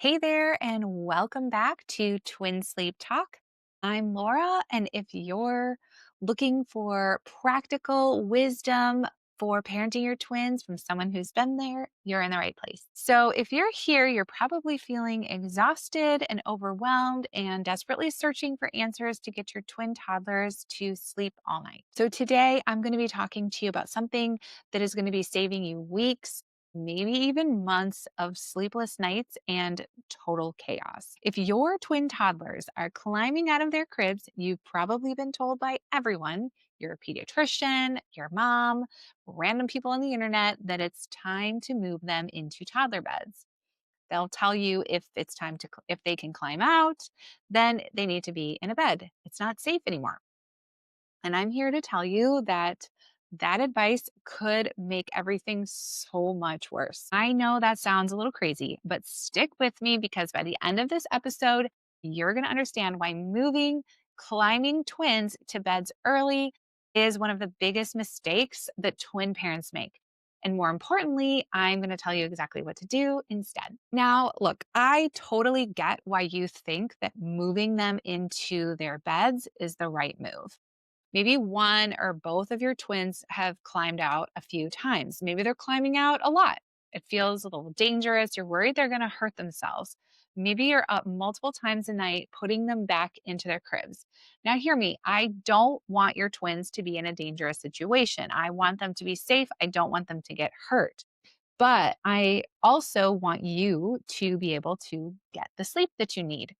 Hey there, and welcome back to Twin Sleep Talk. I'm Laura, and if you're looking for practical wisdom for parenting your twins from someone who's been there, you're in the right place. So, if you're here, you're probably feeling exhausted and overwhelmed and desperately searching for answers to get your twin toddlers to sleep all night. So, today I'm going to be talking to you about something that is going to be saving you weeks, maybe even months of sleepless nights and total chaos. If your twin toddlers are climbing out of their cribs, you've probably been told by everyone, your pediatrician, your mom, random people on the internet, that it's time to move them into toddler beds. They'll tell you if it's time to, if they can climb out, then they need to be in a bed. It's not safe anymore. And I'm here to tell you that that advice could make everything so much worse. I know that sounds a little crazy, but stick with me because by the end of this episode, you're going to understand why moving climbing twins to beds early is one of the biggest mistakes that twin parents make. And more importantly, I'm going to tell you exactly what to do instead. Now, look, I totally get why you think that moving them into their beds is the right move. Maybe one or both of your twins have climbed out a few times. Maybe they're climbing out a lot. It feels a little dangerous. You're worried they're going to hurt themselves. Maybe you're up multiple times a night putting them back into their cribs. Now, hear me. I don't want your twins to be in a dangerous situation. I want them to be safe. I don't want them to get hurt. But I also want you to be able to get the sleep that you need.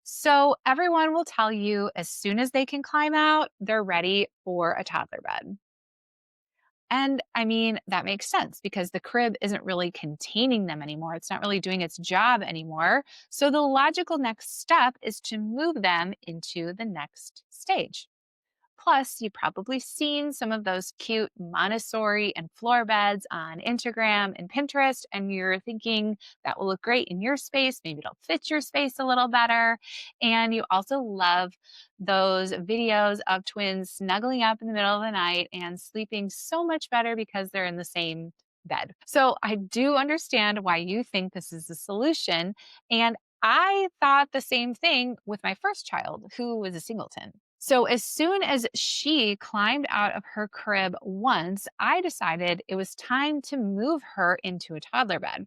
So everyone will tell you as soon as they can climb out, they're ready for a toddler bed. And I mean, that makes sense because the crib isn't really containing them anymore. It's not really doing its job anymore. So the logical next step is to move them into the next stage. Plus, you've probably seen some of those cute Montessori and floor beds on Instagram and Pinterest, and you're thinking that will look great in your space. Maybe it'll fit your space a little better. And you also love those videos of twins snuggling up in the middle of the night and sleeping so much better because they're in the same bed. So I do understand why you think this is the solution. And I thought the same thing with my first child, who was a singleton. So, as soon as she climbed out of her crib once, I decided it was time to move her into a toddler bed.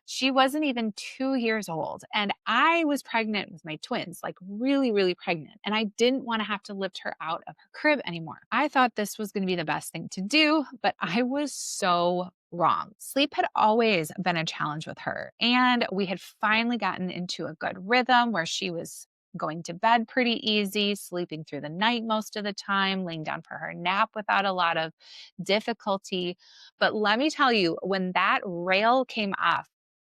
She wasn't even 2 years old, and I was pregnant with my twins, like really, really pregnant. And I didn't want to have to lift her out of her crib anymore. I thought this was going to be the best thing to do, but I was so wrong. Sleep had always been a challenge with her, and we had finally gotten into a good rhythm where she was going to bed pretty easy, sleeping through the night most of the time, laying down for her nap without a lot of difficulty. But let me tell you, when that rail came off,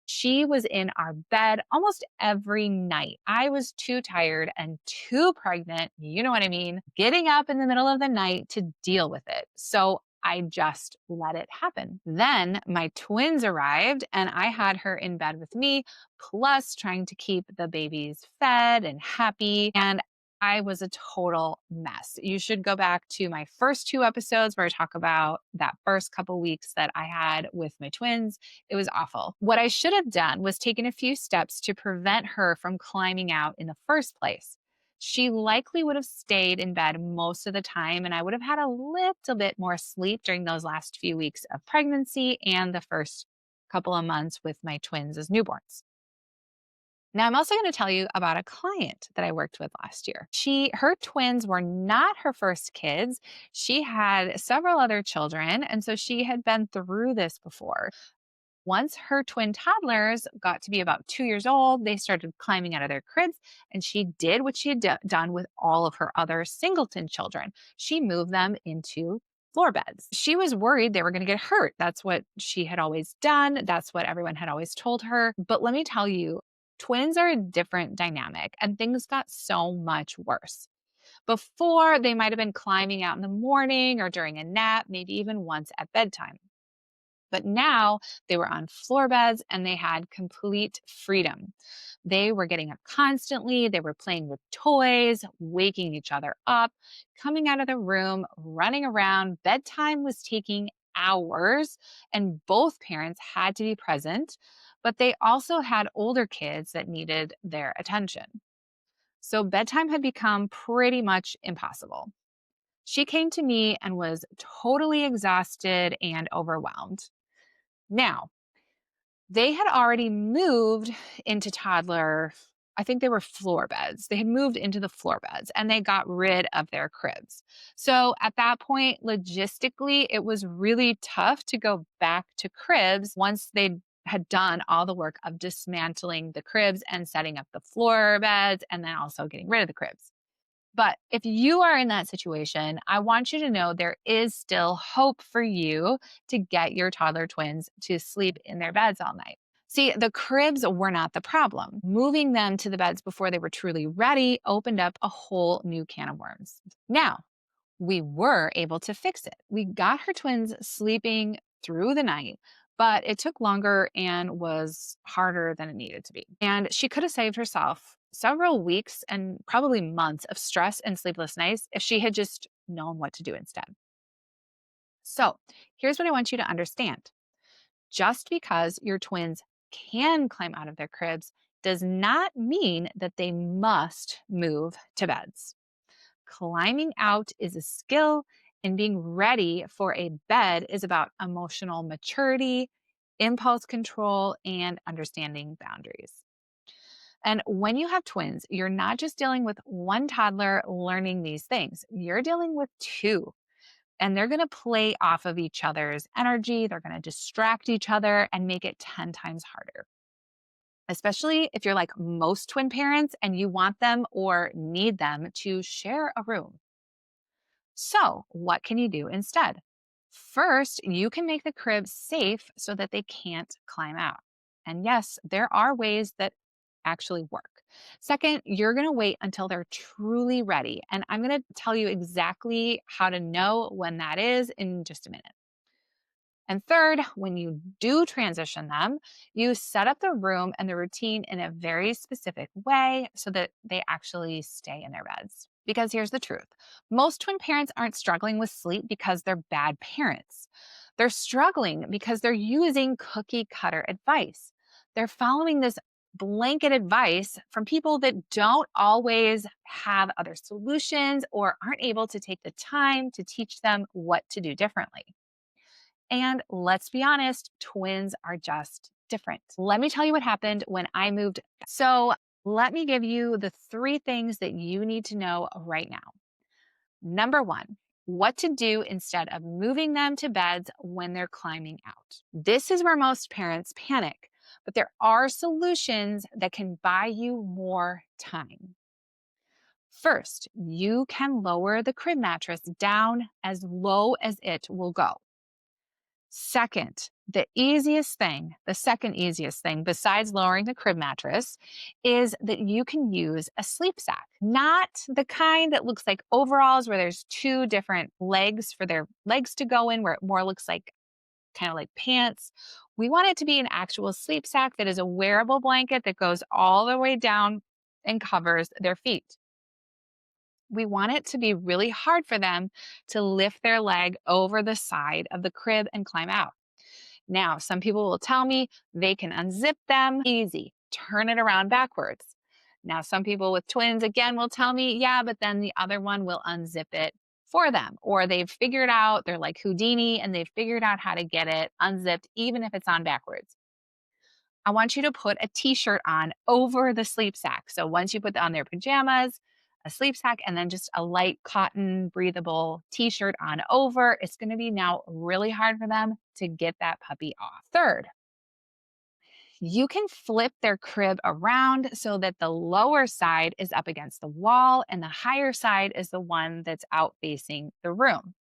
she was in our bed almost every night. I was too tired and too pregnant, you know what I mean, getting up in the middle of the night to deal with it. So I just let it happen. Then my twins arrived and I had her in bed with me, plus trying to keep the babies fed and happy. And I was a total mess. You should go back to my first two episodes where I talk about that first couple weeks that I had with my twins. It was awful. What I should have done was taken a few steps to prevent her from climbing out in the first place. She likely would have stayed in bed most of the time, and I would have had a little bit more sleep during those last few weeks of pregnancy and the first couple of months with my twins as newborns. Now, I'm also going to tell you about a client that I worked with last year. Her twins were not her first kids. She had several other children, and so she had been through this before. Once her twin toddlers got to be about 2 years old, they started climbing out of their cribs, and she did what she had done with all of her other singleton children. She moved them into floor beds. She was worried they were going to get hurt. That's what she had always done. That's what everyone had always told her. But let me tell you, twins are a different dynamic, and things got so much worse. Before, they might have been climbing out in the morning or during a nap, maybe even once at bedtime. But now they were on floor beds and they had complete freedom. They were getting up constantly. They were playing with toys, waking each other up, coming out of the room, running around. Bedtime was taking hours, and both parents had to be present. but they also had older kids that needed their attention. So bedtime had become pretty much impossible. She came to me and was totally exhausted and overwhelmed. Now, they had already moved into toddler, I think they were floor beds. They had moved into the floor beds and they got rid of their cribs. So at that point, logistically, it was really tough to go back to cribs once they had done all the work of dismantling the cribs and setting up the floor beds and then also getting rid of the cribs. But if you are in that situation, I want you to know there is still hope for you to get your toddler twins to sleep in their beds all night. See, the cribs were not the problem. Moving them to the beds before they were truly ready opened up a whole new can of worms. Now, we were able to fix it. We got her twins sleeping through the night, but it took longer and was harder than it needed to be. And she could have saved herself several weeks and probably months of stress and sleepless nights if she had just known what to do instead. So, here's what I want you to understand. Just because your twins can climb out of their cribs does not mean that they must move to beds. Climbing out is a skill, and being ready for a bed is about emotional maturity, impulse control, and understanding boundaries. And when you have twins, you're not just dealing with one toddler learning these things, you're dealing with two. And they're going to play off of each other's energy. They're going to distract each other and make it 10 times harder, especially if you're like most twin parents and you want them or need them to share a room. So, what can you do instead? First, you can make the crib safe so that they can't climb out. And yes, there are ways that actually work. Second, you're going to wait until they're truly ready. And I'm going to tell you exactly how to know when that is in just a minute. And third, when you do transition them, you set up the room and the routine in a very specific way so that they actually stay in their beds. Because here's the truth, most twin parents aren't struggling with sleep because they're bad parents. They're struggling because they're using cookie cutter advice. They're following this blanket advice from people that don't always have other solutions or aren't able to take the time to teach them what to do differently. And let's be honest, twins are just different. Let me tell you what happened when I moved. So, let me give you the three things that you need to know right now. Number one, what to do instead of moving them to beds when they're climbing out. This is where most parents panic, but there are solutions that can buy you more time. First, you can lower the crib mattress down as low as it will go. Second, the second easiest thing besides lowering the crib mattress is that you can use a sleep sack, not the kind that looks like overalls where there's two different legs for their legs to go in, where it more looks like kind of like pants. We want it to be an actual sleep sack that is a wearable blanket that goes all the way down and covers their feet. We want it to be really hard for them to lift their leg over the side of the crib and climb out. Now, some people will tell me they can unzip them easy, turn it around backwards. Now, some people with twins again will tell me, yeah, but then the other one will unzip it for them. Or they've figured out, they're like Houdini and they've figured out how to get it unzipped, even if it's on backwards. I want you to put a t-shirt on over the sleep sack. So once you put on their pajamas, a sleep sack, and then just a light cotton breathable t-shirt on over, it's going to be now really hard for them to get that puppy off. Third, you can flip their crib around so that the lower side is up against the wall and the higher side is the one that's out facing the room.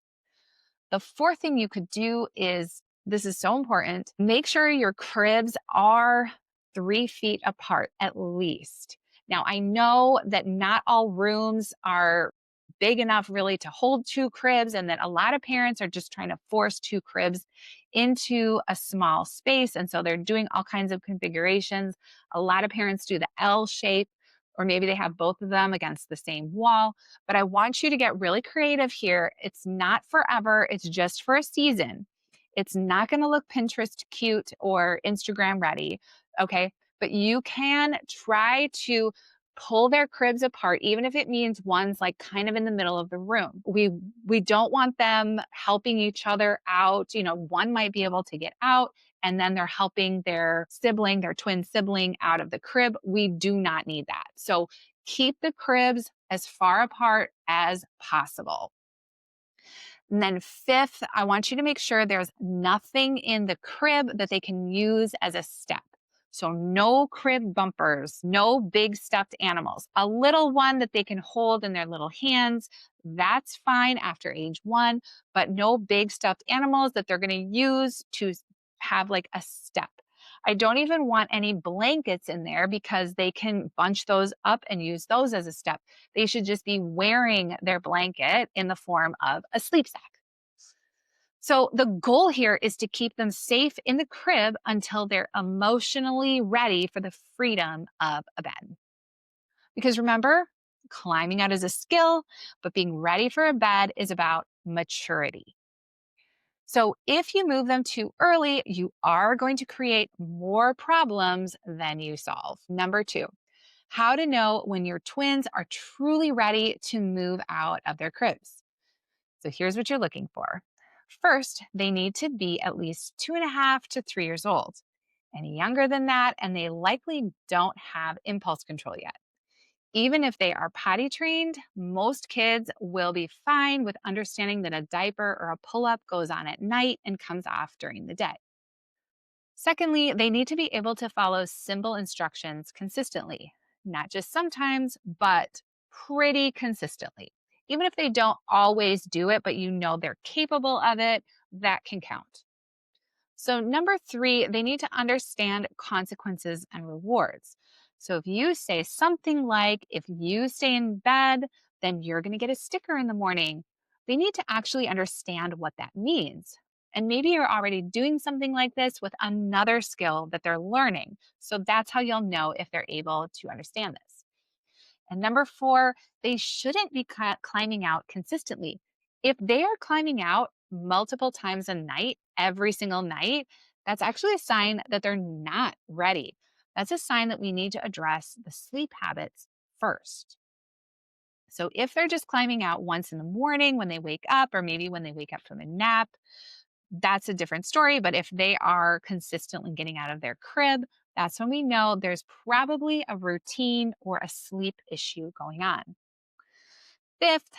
The fourth thing you could do is, this is so important, make sure your cribs are 3 feet apart at least. Now, I know that not all rooms are big enough really to hold two cribs, and that a lot of parents are just trying to force two cribs into a small space. And so they're doing all kinds of configurations. A lot of parents do the L shape, or maybe they have both of them against the same wall. But I want you to get really creative here. It's not forever, it's just for a season. It's not going to look Pinterest cute or Instagram ready. Okay. But you can try to pull their cribs apart, even if it means one's like kind of in the middle of the room. We don't want them helping each other out. One might be able to get out and then they're helping their sibling, their twin sibling out of the crib. We do not need that. So keep the cribs as far apart as possible. And then fifth, I want you to make sure there's nothing in the crib that they can use as a step. So no crib bumpers, no big stuffed animals. A little one that they can hold in their little hands, that's fine after age 1, but no big stuffed animals that they're going to use to have like a step. I don't even want any blankets in there because they can bunch those up and use those as a step. They should just be wearing their blanket in the form of a sleep sack. So the goal here is to keep them safe in the crib until they're emotionally ready for the freedom of a bed. Because remember, climbing out is a skill, but being ready for a bed is about maturity. So if you move them too early, you are going to create more problems than you solve. Number 2, how to know when your twins are truly ready to move out of their cribs. So here's what you're looking for. First, they need to be at least 2.5 to 3 years old. Any younger than that, and they likely don't have impulse control yet. Even if they are potty trained, most kids will be fine with understanding that a diaper or a pull up goes on at night and comes off during the day. Secondly, they need to be able to follow simple instructions consistently, not just sometimes, but pretty consistently. Even if they don't always do it, but they're capable of it, that can count. So, number 3, they need to understand consequences and rewards. So, if you say something like, if you stay in bed, then you're going to get a sticker in the morning, they need to actually understand what that means. And maybe you're already doing something like this with another skill that they're learning. So, that's how you'll know if they're able to understand this. And number 4, they shouldn't be climbing out consistently. If they are climbing out multiple times a night, every single night, that's actually a sign that they're not ready. That's a sign that we need to address the sleep habits first. So if they're just climbing out once in the morning when they wake up, or maybe when they wake up from a nap, that's a different story. But if they are consistently getting out of their crib, that's when we know there's probably a routine or a sleep issue going on. Fifth,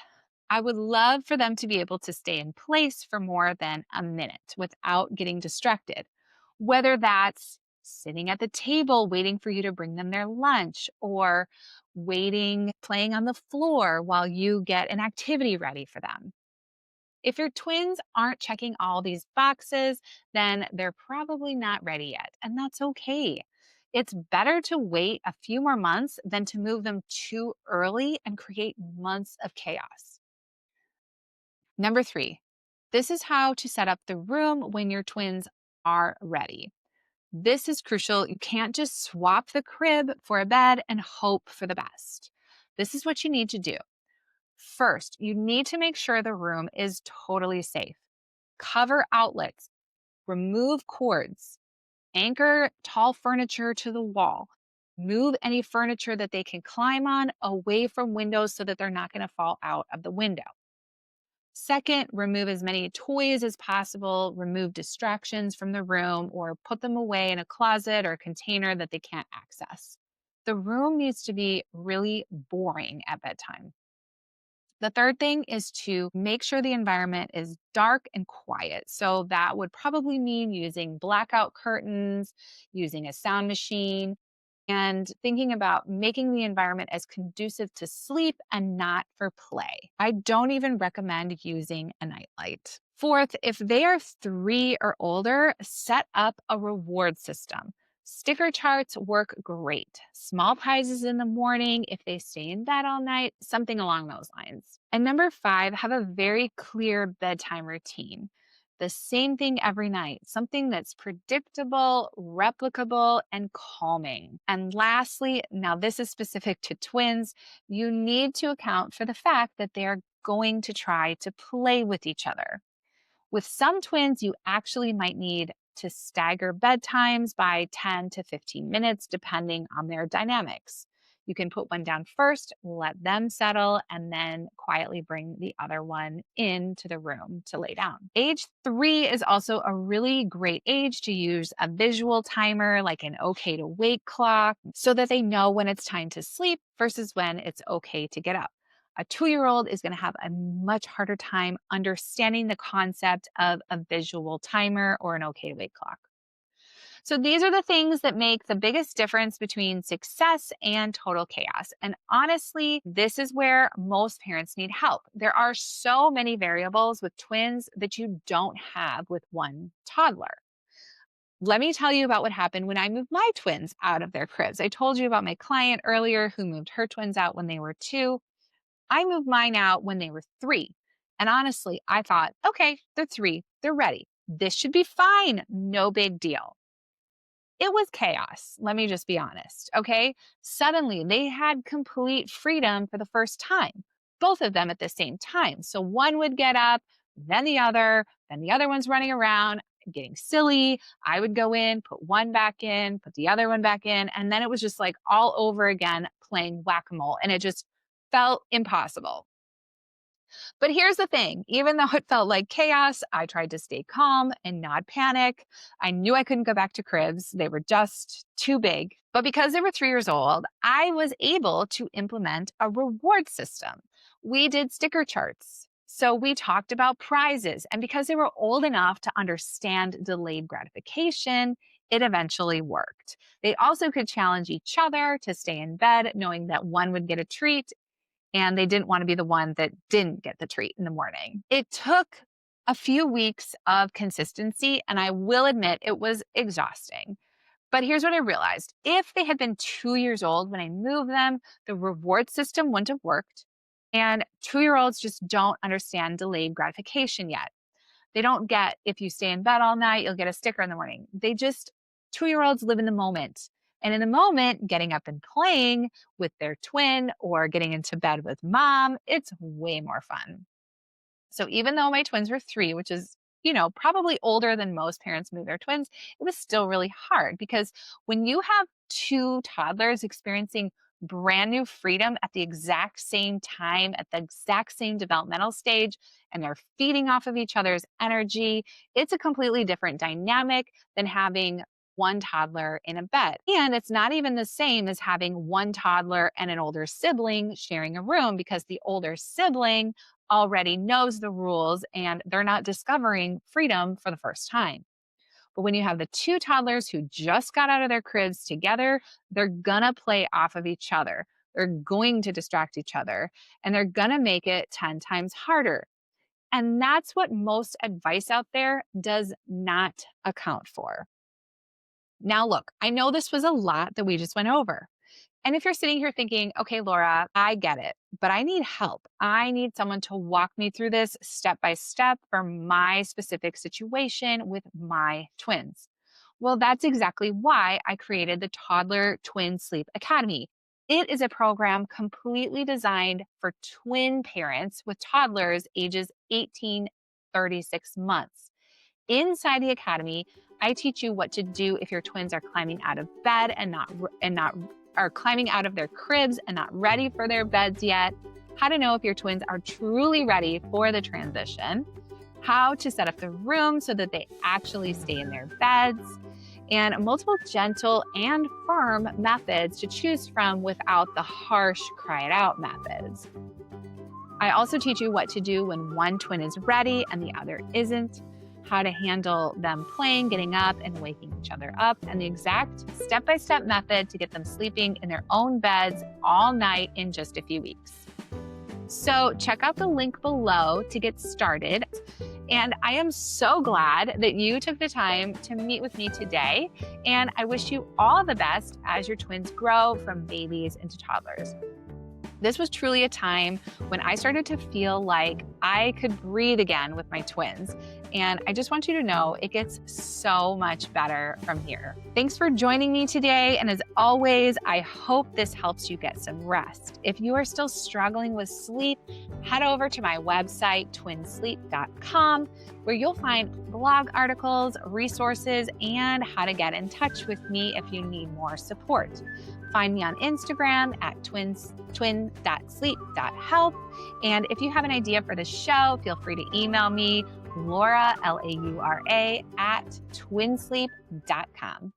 I would love for them to be able to stay in place for more than a minute without getting distracted, whether that's sitting at the table waiting for you to bring them their lunch, or waiting, playing on the floor while you get an activity ready for them. If your twins aren't checking all these boxes, then they're probably not ready yet, and that's okay. It's better to wait a few more months than to move them too early and create months of chaos. Number 3, this is how to set up the room when your twins are ready. This is crucial. You can't just swap the crib for a bed and hope for the best. This is what you need to do. First, you need to make sure the room is totally safe. Cover outlets, remove cords, anchor tall furniture to the wall, move any furniture that they can climb on away from windows so that they're not going to fall out of the window. Second, remove as many toys as possible, remove distractions from the room, or put them away in a closet or container that they can't access. The room needs to be really boring at bedtime. The third thing is to make sure the environment is dark and quiet. So that would probably mean using blackout curtains, using a sound machine, and thinking about making the environment as conducive to sleep and not for play. I don't even recommend using a nightlight. Fourth, if they are 3 or older, set up a reward system. Sticker charts work great. Small prizes in the morning if they stay in bed all night, something along those lines. And number 5, have a very clear bedtime routine. The same thing every night, something that's predictable, replicable, and calming. And lastly, now this is specific to twins, you need to account for the fact that they are going to try to play with each other. With some twins, you actually might need to stagger bedtimes by 10 to 15 minutes, depending on their dynamics. You can put one down first, let them settle, and then quietly bring the other one into the room to lay down. Age 3 is also a really great age to use a visual timer like an okay to wake clock so that they know when it's time to sleep versus when it's okay to get up. A 2-year-old is going to have a much harder time understanding the concept of a visual timer or an okay to wake clock. So these are the things that make the biggest difference between success and total chaos. And honestly, this is where most parents need help. There are so many variables with twins that you don't have with one toddler. Let me tell you about what happened when I moved my twins out of their cribs. I told you about my client earlier who moved her twins out when they were 2. I moved mine out when they were 3. And honestly, I thought, okay, they're 3, they're ready. This should be fine. No big deal. It was chaos. Let me just be honest. Okay. Suddenly they had complete freedom for the first time, both of them at the same time. So one would get up, then the other one's running around, getting silly. I would go in, put one back in, put the other one back in. And then it was just like all over again, playing whack-a-mole. And it just felt impossible. But here's the thing, even though it felt like chaos, I tried to stay calm and not panic. I knew I couldn't go back to cribs. They were just too big. But because they were 3 years old, I was able to implement a reward system. We did sticker charts. So we talked about prizes. And because they were old enough to understand delayed gratification, it eventually worked. They also could challenge each other to stay in bed, knowing that one would get a treat and they didn't want to be the one that didn't get the treat in the morning. It took a few weeks of consistency, and I will admit it was exhausting. But here's what I realized. If they had been 2 years old when I moved them, the reward system wouldn't have worked. And 2-year-olds just don't understand delayed gratification yet. They don't get, if you stay in bed all night, you'll get a sticker in the morning. 2-year-olds live in the moment. And in the moment, getting up and playing with their twin or getting into bed with mom, it's way more fun. So even though my twins were 3, which is, probably older than most parents move their twins, it was still really hard because when you have 2 toddlers experiencing brand new freedom at the exact same time, at the exact same developmental stage, and they're feeding off of each other's energy, it's a completely different dynamic than having one toddler in a bed. And it's not even the same as having one toddler and an older sibling sharing a room because the older sibling already knows the rules and they're not discovering freedom for the first time. But when you have the 2 toddlers who just got out of their cribs together, they're gonna play off of each other. They're going to distract each other and they're gonna make it 10 times harder. And that's what most advice out there does not account for. Now, look, I know this was a lot that we just went over. And if you're sitting here thinking, okay, Laura, I get it, but I need help. I need someone to walk me through this step by step for my specific situation with my twins. Well, that's exactly why I created the Toddler Twin Sleep Academy. It is a program completely designed for twin parents with toddlers ages 18, 36 months. Inside the academy, I teach you what to do if your twins are climbing out of bed and not are climbing out of their cribs and not ready for their beds yet, how to know if your twins are truly ready for the transition, how to set up the room so that they actually stay in their beds, and multiple gentle and firm methods to choose from without the harsh cry it out methods. I also teach you what to do when one twin is ready and the other isn't, how to handle them playing, getting up, and waking each other up, and the exact step-by-step method to get them sleeping in their own beds all night in just a few weeks. So check out the link below to get started. And I am so glad that you took the time to meet with me today. And I wish you all the best as your twins grow from babies into toddlers. This was truly a time when I started to feel like I could breathe again with my twins. And I just want you to know it gets so much better from here. Thanks for joining me today. And as always, I hope this helps you get some rest. If you are still struggling with sleep, head over to my website, twinsleep.com, where you'll find blog articles, resources, and how to get in touch with me if you need more support. Find me on Instagram at twin.sleep.health. And if you have an idea for the show, feel free to email me, Laura, Laura, @twinsleep.com.